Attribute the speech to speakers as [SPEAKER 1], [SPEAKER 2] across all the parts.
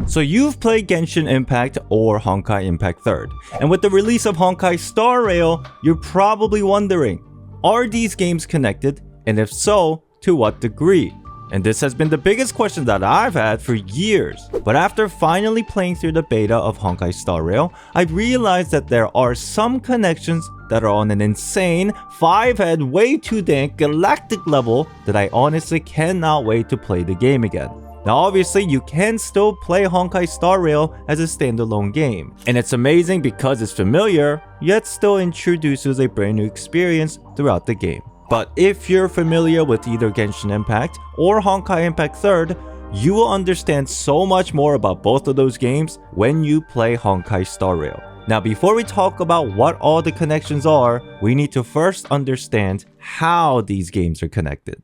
[SPEAKER 1] So you've played Genshin Impact or Honkai Impact 3rd, and with the release of Honkai Star Rail, you're probably wondering, are these games connected, and if so, to what degree? And this has been the biggest question that I've had for years. But after finally playing through the beta of Honkai Star Rail, I realized that there are some connections that are on an insane, 5-head, way too dank galactic level that I honestly cannot wait to play the game again. Now obviously you can still play Honkai Star Rail as a standalone game, and it's amazing because it's familiar, yet still introduces a brand new experience throughout the game. But if you're familiar with either Genshin Impact or Honkai Impact 3rd, you will understand so much more about both of those games when you play Honkai Star Rail. Now before we talk about what all the connections are, we need to first understand how these games are connected.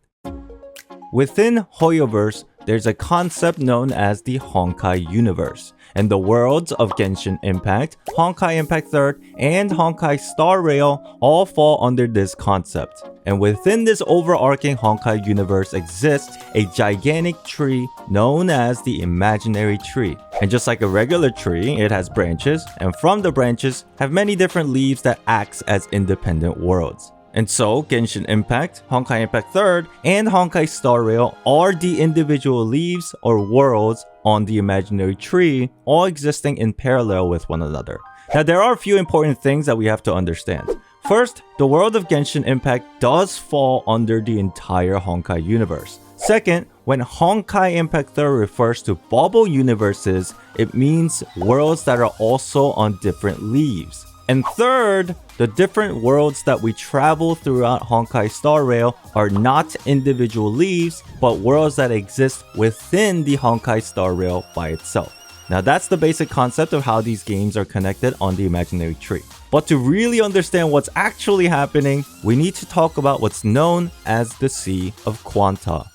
[SPEAKER 1] Within HoYoverse, there's a concept known as the Honkai Universe, and the worlds of Genshin Impact, Honkai Impact 3rd, and Honkai Star Rail all fall under this concept. And within this overarching Honkai Universe exists a gigantic tree known as the Imaginary Tree. And just like a regular tree, it has branches, and from the branches have many different leaves that act as independent worlds. And so, Genshin Impact, Honkai Impact 3rd, and Honkai Star Rail are the individual leaves or worlds on the imaginary tree, all existing in parallel with one another. Now, there are a few important things that we have to understand. First, the world of Genshin Impact does fall under the entire Honkai universe. Second, when Honkai Impact 3rd refers to bubble universes, it means worlds that are also on different leaves. And third, the different worlds that we travel throughout Honkai Star Rail are not individual leaves, but worlds that exist within the Honkai Star Rail by itself. Now that's the basic concept of how these games are connected on the imaginary tree. But to really understand what's actually happening, we need to talk about what's known as the Sea of Quanta.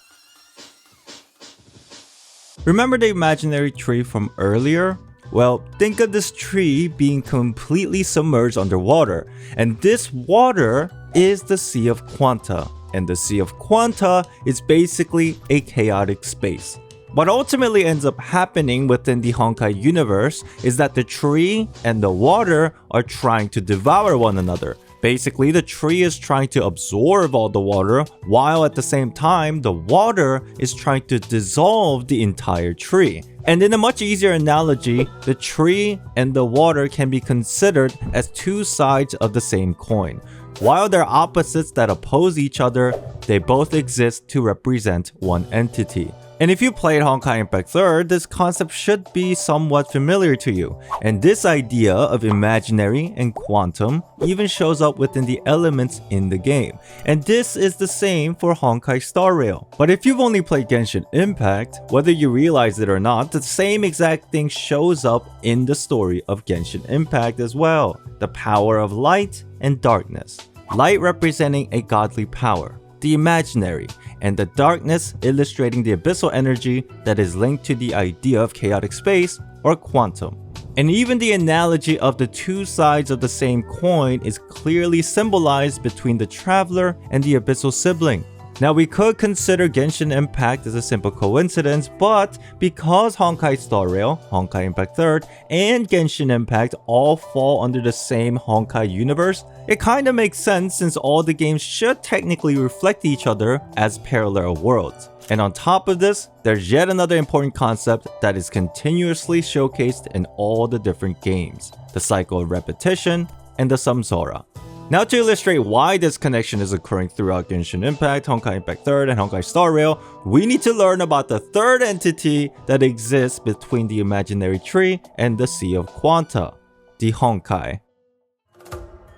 [SPEAKER 1] Remember the imaginary tree from earlier? Well, think of this tree being completely submerged underwater, and this water is the Sea of Quanta, and the Sea of Quanta is basically a chaotic space. What ultimately ends up happening within the Honkai universe is that the tree and the water are trying to devour one another. Basically, the tree is trying to absorb all the water, while at the same time, the water is trying to dissolve the entire tree. And in a much easier analogy, the tree and the water can be considered as two sides of the same coin. While they're opposites that oppose each other, they both exist to represent one entity. And if you played Honkai Impact 3rd, this concept should be somewhat familiar to you. And this idea of imaginary and quantum even shows up within the elements in the game. And this is the same for Honkai Star Rail. But if you've only played Genshin Impact, whether you realize it or not, the same exact thing shows up in the story of Genshin Impact as well. The power of light and darkness. Light representing a godly power, the imaginary, and the darkness illustrating the abyssal energy that is linked to the idea of chaotic space or quantum. And even the analogy of the two sides of the same coin is clearly symbolized between the traveler and the abyssal sibling. Now we could consider Genshin Impact as a simple coincidence, but because Honkai Star Rail, Honkai Impact 3rd, and Genshin Impact all fall under the same Honkai universe, it kinda makes sense since all the games should technically reflect each other as parallel worlds. And on top of this, there's yet another important concept that is continuously showcased in all the different games, the cycle of repetition and the samsara. Now to illustrate why this connection is occurring throughout Genshin Impact, Honkai Impact 3rd, and Honkai Star Rail, we need to learn about the third entity that exists between the imaginary tree and the Sea of Quanta, the Honkai.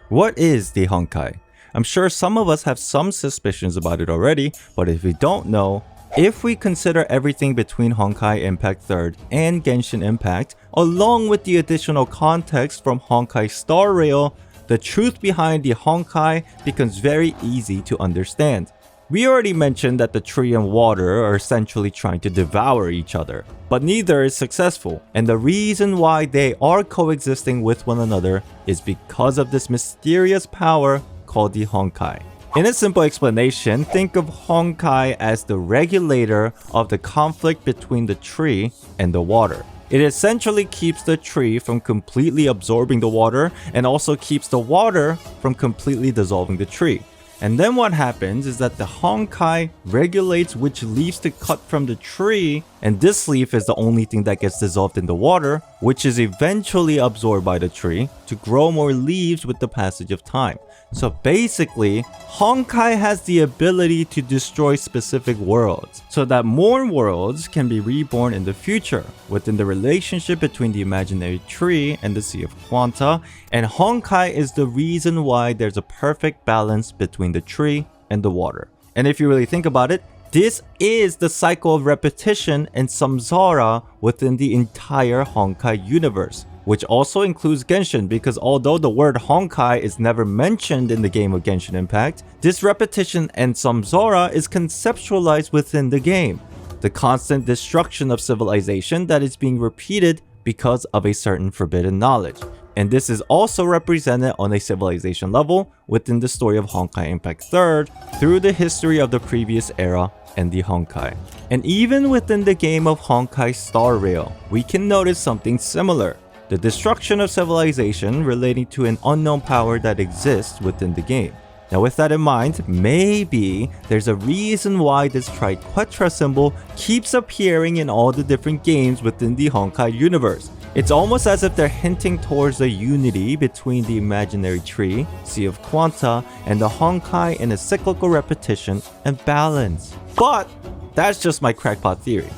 [SPEAKER 1] What is the Honkai? I'm sure some of us have some suspicions about it already, but if we don't know, if we consider everything between Honkai Impact 3rd and Genshin Impact, along with the additional context from Honkai Star Rail, the truth behind the Honkai becomes very easy to understand. We already mentioned that the tree and water are essentially trying to devour each other, but neither is successful, and the reason why they are coexisting with one another is because of this mysterious power called the Honkai. In a simple explanation, think of Honkai as the regulator of the conflict between the tree and the water. It essentially keeps the tree from completely absorbing the water and also keeps the water from completely dissolving the tree. And then what happens is that the Honkai regulates which leaves to cut from the tree, and this leaf is the only thing that gets dissolved in the water, which is eventually absorbed by the tree to grow more leaves with the passage of time. So basically, Honkai has the ability to destroy specific worlds, so that more worlds can be reborn in the future within the relationship between the imaginary tree and the Sea of Quanta, and Honkai is the reason why there's a perfect balance between the tree and the water. And if you really think about it, this is the cycle of repetition and samsara within the entire Honkai universe, which also includes Genshin, because although the word Honkai is never mentioned in the game of Genshin Impact, this repetition and samsara is conceptualized within the game. The constant destruction of civilization that is being repeated because of a certain forbidden knowledge. And this is also represented on a civilization level within the story of Honkai Impact 3rd through the history of the previous era and the Honkai. And even within the game of Honkai Star Rail, we can notice something similar. The destruction of civilization relating to an unknown power that exists within the game. Now with that in mind, maybe there's a reason why this triquetra symbol keeps appearing in all the different games within the Honkai universe. It's almost as if they're hinting towards the unity between the imaginary tree, Sea of Quanta, and the Honkai in a cyclical repetition and balance. But that's just my crackpot theory.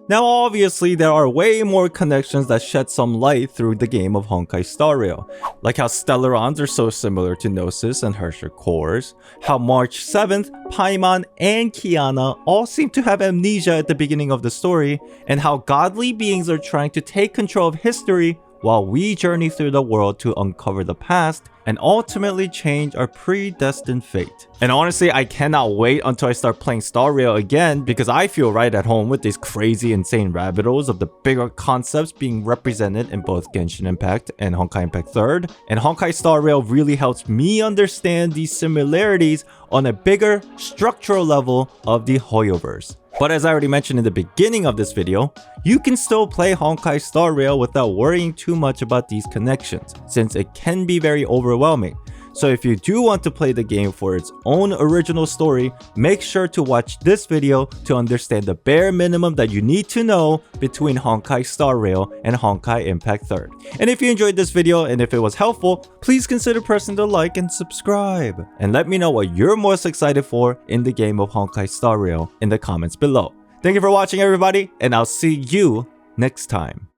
[SPEAKER 1] Now obviously there are way more connections that shed some light through the game of Honkai Star Rail, like how Stellarons are so similar to Gnosis and Herrscher cores, how March 7th, Paimon and Kiana all seem to have amnesia at the beginning of the story, and how godly beings are trying to take control of history while we journey through the world to uncover the past and ultimately change our predestined fate. And honestly, I cannot wait until I start playing Star Rail again, because I feel right at home with these crazy insane rabbit holes of the bigger concepts being represented in both Genshin Impact and Honkai Impact 3rd. And Honkai Star Rail really helps me understand these similarities on a bigger structural level of the HoYoverse. But as I already mentioned in the beginning of this video, you can still play Honkai Star Rail without worrying too much about these connections, since it can be very overwhelming. So if you do want to play the game for its own original story, make sure to watch this video to understand the bare minimum that you need to know between Honkai Star Rail and Honkai Impact 3rd. And if you enjoyed this video and if it was helpful, please consider pressing the like and subscribe. And let me know what you're most excited for in the game of Honkai Star Rail in the comments below. Thank you for watching everybody, and I'll see you next time.